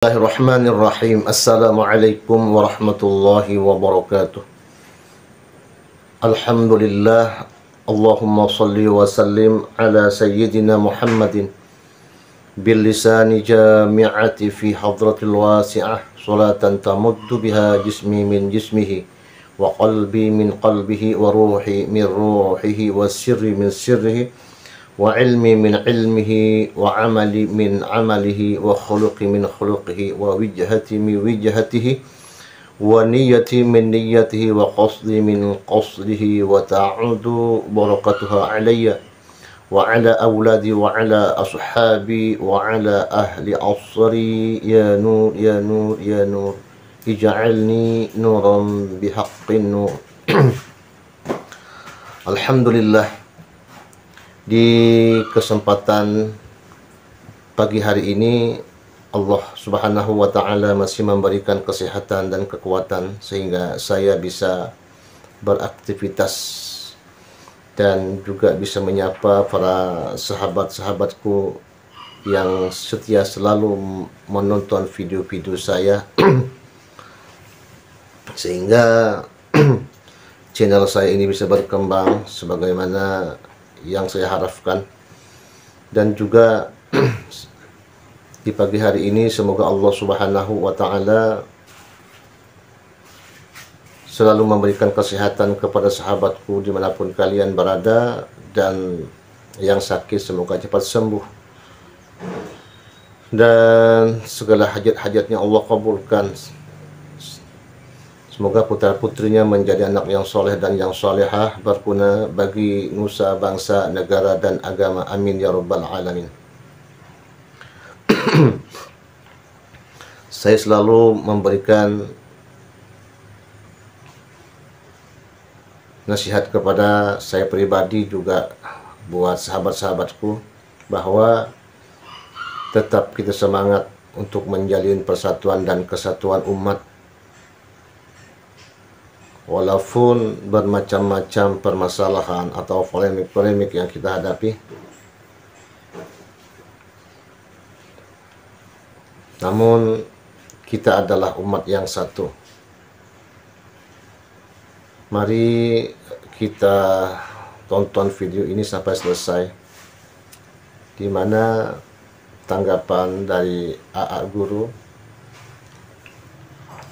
Bismillahirrahmanirrahim. Assalamualaikum warahmatullahi wabarakatuh. Alhamdulillah. Allahumma salli wa sallim ala sayyidina Muhammadin bil lisani jami'ati fi hadratil wasi'ah salatan tamuddu biha jismi min jismihi wa qalbi min qalbihi wa ruhi min ruhihi wa sirri min sirrihi wa ilmi min ilmihi wa amali min amalihi wa khuluqi min khuluqihi wa wijhati min wijhatihi wa niyati min niyatihi wa qasdi min qasdihi wa ta'udu barakatuha alayya wa ala awladi wa ala ashabi wa ala ahli asri ya nur ya nur ya nur ij'alni nuran bihaqqin nur. Alhamdulillah, di kesempatan pagi hari ini Allah Subhanahu wa taala masih memberikan kesehatan dan kekuatan sehingga saya bisa beraktivitas dan juga bisa menyapa para sahabat-sahabatku yang setia selalu menonton video-video saya sehingga channel saya ini bisa berkembang sebagaimana yang saya harapkan. Dan juga di pagi hari ini semoga Allah Subhanahu wa taala selalu memberikan kesehatan kepada sahabatku dimanapun kalian berada, dan yang sakit semoga cepat sembuh dan segala hajat-hajatnya Allah kabulkan. Semoga putra-putrinya menjadi anak yang soleh dan yang solehah, berguna bagi nusa, bangsa, negara, dan agama. Amin ya rabbal alamin. Saya selalu memberikan nasihat kepada saya pribadi, juga buat sahabat-sahabatku, bahwa tetap kita semangat untuk menjalin persatuan dan kesatuan umat. Walaupun bermacam-macam permasalahan atau polemik-polemik yang kita hadapi, namun kita adalah umat yang satu. Mari kita tonton video ini sampai selesai, di mana tanggapan dari AA Guru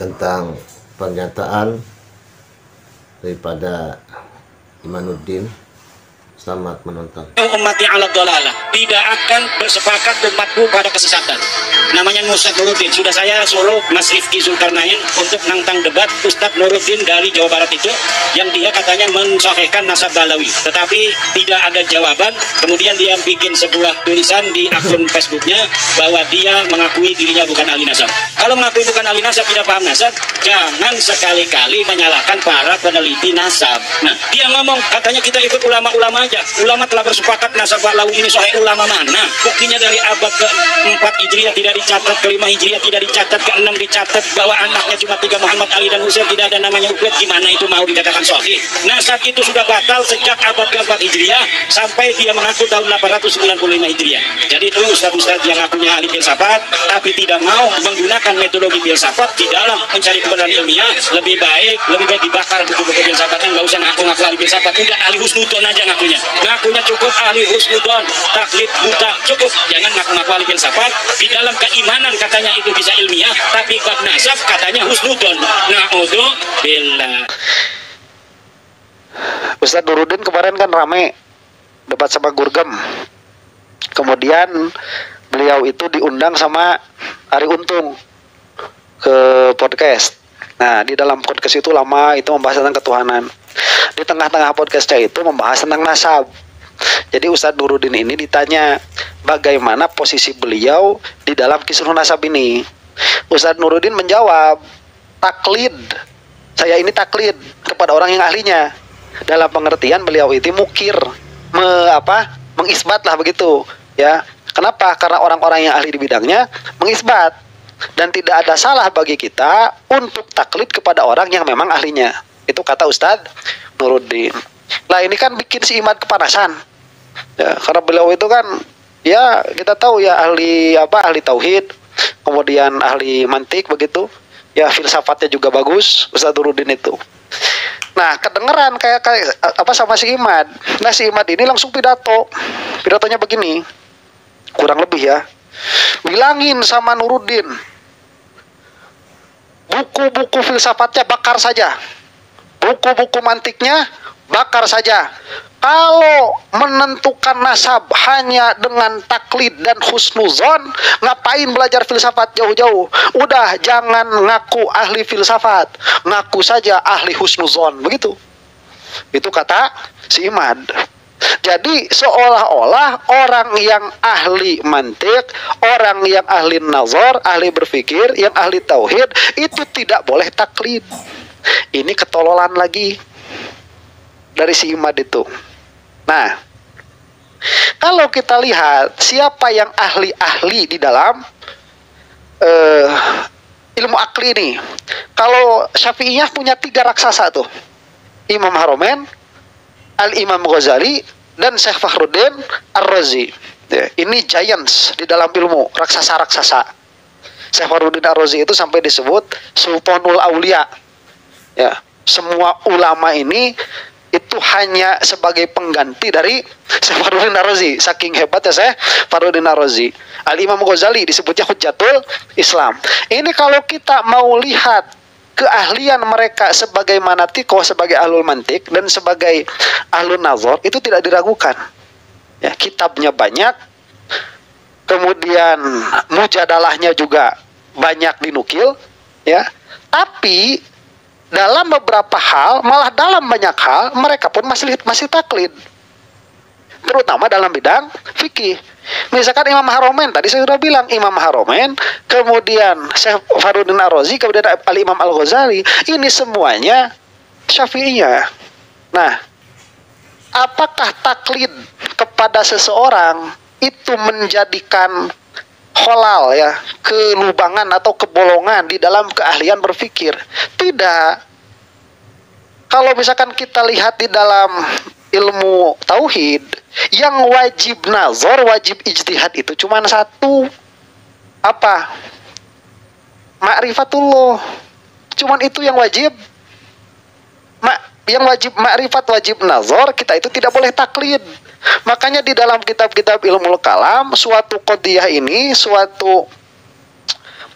tentang pernyataan daripada Imanuddin. Selamat menonton. Ummati ala dhalalah, tidak akan bersepakat umatku pada kesesatan. Namanya Ustadz Nuruddin. Sudah saya suruh Mas Rifki Zulkarnain untuk nantang debat Ustadz Nuruddin dari Jawa Barat itu, yang dia katanya mensahihkan nasab Balawi, tetapi tidak ada jawaban. Kemudian dia bikin sebuah tulisan di akun Facebooknya bahwa dia mengakui dirinya bukan ahli nasab. Kalau mengakui bukan ahli nasab, tidak paham nasab, jangan sekali-kali menyalahkan para peneliti nasab. Nah, dia ngomong katanya kita ikut ulama-ulama aja. Ulama telah bersepakat nasab Balawi ini sahih. Ulama mana? Buktinya dari abad ke-4 Hijriah tidak dicatat, ke-5 Hijriah tidak dicatat, ke-6 dicatat bahwa anaknya cuma 3, Muhammad, Ali, dan Husain, tidak ada namanya Ubaid. Gimana itu mau dikatakan sahih? Nasab itu sudah batal sejak abad ke-4 Hijriah sampai dia mengaku tahun 895 Hijriah. Jadi itu ustaz-ustaz yang ngakunya ahli filsafat tapi tidak mau menggunakan metodologi filsafat di dalam mencari kebenaran ilmiah, lebih baik dibakar buku-buku filsafatnya. Nggak usah ngaku-ngaku ahli filsafat, udah ahli husnudon aja ngakunya cukup ahli husnudon, taklid buta cukup. Jangan ngaku-ngaku ahli filsafat. Di dalam keimanan katanya itu bisa ilmiah, tapi bab nasab katanya husnudon. Na'udzubillah. Ustadz Nuruddin kemarin kan rame debat sama Gurgem. Kemudian beliau itu diundang sama Ari Untung ke podcast. Nah, di dalam podcast itu lama itu membahas tentang ketuhanan. Di tengah-tengah podcastnya itu membahas tentang nasab. Jadi Ustadz Nuruddin ini ditanya bagaimana posisi beliau di dalam kisruh nasab ini. Ustadz Nuruddin menjawab, taklid. Saya ini taklid kepada orang yang ahlinya. Dalam pengertian beliau itu mukir, mengisbat lah begitu. Ya, kenapa? Karena orang-orang yang ahli di bidangnya mengisbat. Dan tidak ada salah bagi kita untuk taklid kepada orang yang memang ahlinya. Itu kata Ustadz Nuruddin. Lah ini kan bikin si Imad kepanasan. Ya, karena beliau itu kan ya kita tahu ya ahli ahli tauhid, kemudian ahli mantik begitu. Ya, filsafatnya juga bagus, Ustaz Nuruddin itu. Nah, kedengeran kayak apa sama si Imad. Nah, si Imad ini langsung pidato. Pidatonya begini. Kurang lebih ya. Bilangin sama Nuruddin. Buku-buku filsafatnya bakar saja. Buku-buku mantiknya bakar saja. Kalau menentukan nasab hanya dengan taklid dan husnuzon, ngapain belajar filsafat jauh-jauh? Udah, jangan ngaku ahli filsafat, ngaku saja ahli husnuzon, begitu. Itu kata si Imad. Jadi seolah-olah orang yang ahli mantik, orang yang ahli nazar, ahli berpikir, yang ahli tauhid, itu tidak boleh taklid. Ini ketololan lagi dari si Imad itu. Nah, kalau kita lihat siapa yang ahli-ahli di dalam ilmu akli ini. Kalau Syafi'iyah punya 3 raksasa tuh. Imam Haromen, Al-Imam Ghazali, dan Syekh Fakhruddin Ar-Razi. Ya, ini giants di dalam ilmu, raksasa-raksasa. Syekh Fakhruddin Ar-Razi itu sampai disebut Sultanul Aulia. Ya, semua ulama ini itu hanya sebagai pengganti dari Syekh Fakhruddin Ar-Razi. Saking hebatnya Syekh Fakhruddin Ar-Razi. Al-Imam Ghazali disebutnya Hujjatul Islam. Ini kalau kita mau lihat keahlian mereka sebagaimana Tikoh sebagai ahlul mantik dan sebagai ahlul nazar, itu tidak diragukan. Ya, kitabnya banyak, kemudian mujadalahnya juga banyak dinukil, ya. Tapi dalam beberapa hal, malah dalam banyak hal, mereka pun masih taklid. Terutama dalam bidang fikih. Misalkan Imam Haromen, tadi saya sudah bilang, Imam Haromen, kemudian Syekh Fakhruddin Ar-Razi, kemudian Al-Imam Al-Ghazali, ini semuanya Syafi'iyah. Nah, apakah taklid kepada seseorang itu menjadikan holal, ya, kelubangan atau kebolongan di dalam keahlian berpikir? Tidak. Kalau misalkan kita lihat di dalam ilmu tauhid, yang wajib nazar, wajib ijtihad itu cuma satu. Apa? Ma'rifatullah. Cuman itu yang wajib. Yang wajib ma'rifat, wajib nazar, kita itu tidak boleh taklid. Makanya di dalam kitab-kitab ilmu kalam, suatu qadiyah ini, suatu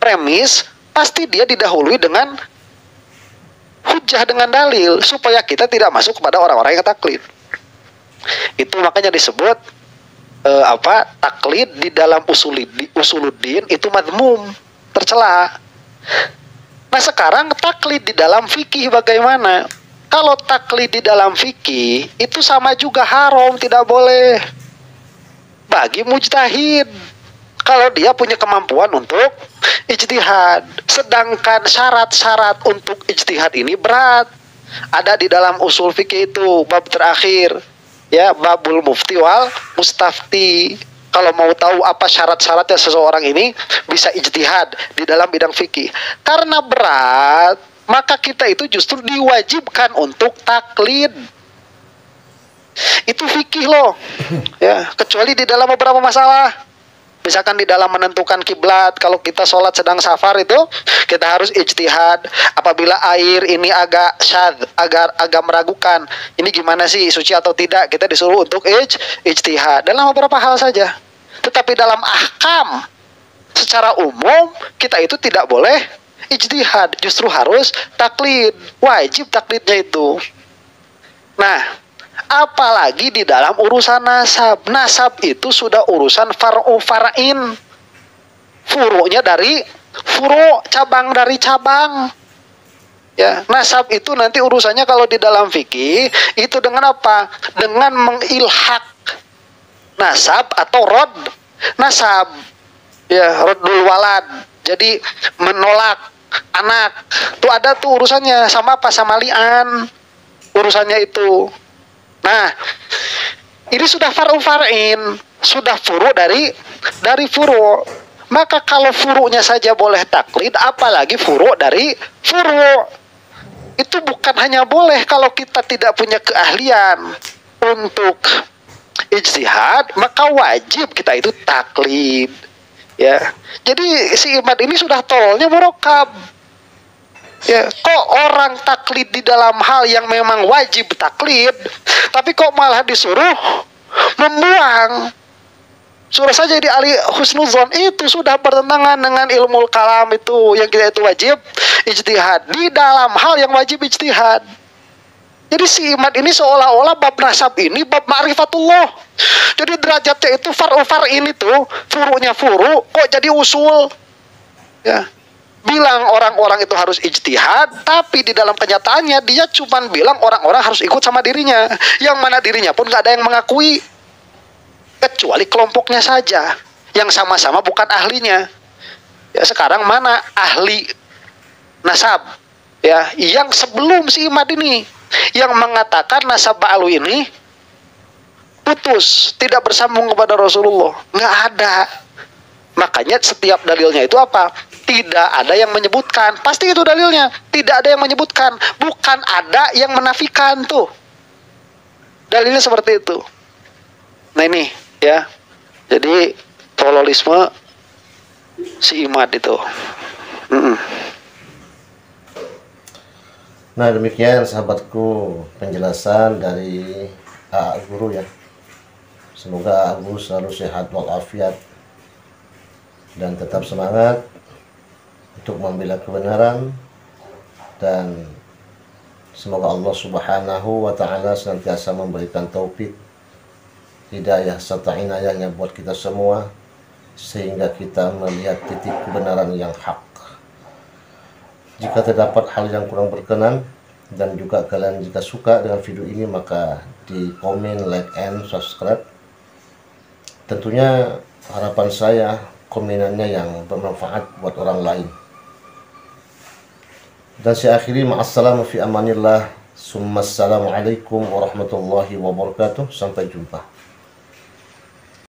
premis, pasti dia didahului dengan hujah, dengan dalil, supaya kita tidak masuk kepada orang-orang yang taklid. Itu makanya disebut taklid di dalam usuluddin itu madmum, tercela. Nah, sekarang taklid di dalam fikih bagaimana? Kalau taklid di dalam fikih itu sama juga haram, tidak boleh bagi mujtahid kalau dia punya kemampuan untuk ijtihad. Sedangkan syarat-syarat untuk ijtihad ini berat. Ada di dalam usul fikih itu bab terakhir, ya, babul mufti wal mustafti. Kalau mau tahu apa syarat-syaratnya seseorang ini bisa ijtihad di dalam bidang fikih. Karena berat, maka kita itu justru diwajibkan untuk taklid. Itu fikih loh, ya, kecuali di dalam beberapa masalah. Misalkan di dalam menentukan kiblat, kalau kita sholat sedang safar itu kita harus ijtihad. Apabila air ini agak syadz, agak meragukan, ini gimana sih, suci atau tidak, kita disuruh untuk ijtihad dalam beberapa hal saja. Tetapi dalam ahkam secara umum kita itu tidak boleh ijtihad, justru harus taklid, wajib taklidnya itu. Nah, apalagi di dalam urusan nasab. Nasab itu sudah urusan far'u far'in. Furu'nya dari furu', cabang dari cabang. Ya, nasab itu nanti urusannya kalau di dalam fikih itu dengan apa? Dengan mengilhak nasab atau rod nasab. Ya, roddul walad. Jadi menolak anak. Tuh ada tuh urusannya, sama apa? Sama li'an. Urusannya itu. Nah, ini sudah far'u far'in, sudah furu' dari furu'. Maka kalau furu'nya saja boleh taklid, apalagi furu' dari furu'. Itu bukan hanya boleh kalau kita tidak punya keahlian untuk ijtihad, maka wajib kita itu taklid. Ya, jadi si Imad ini sudah tololnya murokab. Ya, kok orang taklid di dalam hal yang memang wajib taklid, tapi kok malah disuruh membuang. Suruh saja di ahli husnuzon itu sudah bertentangan dengan ilmu kalam itu, yang kita itu wajib ijtihad di dalam hal yang wajib ijtihad. Jadi si Imad ini seolah-olah bab nasab ini bab ma'rifatullah. Jadi derajatnya itu far ini tuh, furu'nya furu, kok jadi usul. Ya. Bilang orang-orang itu harus ijtihad, tapi di dalam kenyataannya dia cuma bilang orang-orang harus ikut sama dirinya. Yang mana dirinya pun gak ada yang mengakui. Kecuali kelompoknya saja, yang sama-sama bukan ahlinya. Ya sekarang mana ahli nasab? Ya, yang sebelum si Imad ini, yang mengatakan nasab ba'lu ini putus, tidak bersambung kepada Rasulullah. Nggak ada. Makanya setiap dalilnya itu apa? Tidak ada yang menyebutkan. Pasti itu dalilnya. Tidak ada yang menyebutkan. Bukan ada yang menafikan tuh. Dalilnya seperti itu. Nah ini ya. Jadi tololisme si Imad itu. Nah demikian sahabatku penjelasan dari AA Guru ya. Semoga AA Guru selalu sehat walafiat dan tetap semangat untuk membela kebenaran, dan semoga Allah Subhanahu wa Ta'ala senantiasa memberikan taufik, hidayah serta inayahnya buat kita semua sehingga kita melihat titik kebenaran yang hak. Jika terdapat hal yang kurang berkenan dan juga kalian jika suka dengan video ini, maka di komen, like, and subscribe. Tentunya harapan saya komenannya yang bermanfaat buat orang lain. Dan saya akhiri, ma'assalamu fi amanillah, summa assalamualaikum warahmatullahi wabarakatuh. Sampai jumpa.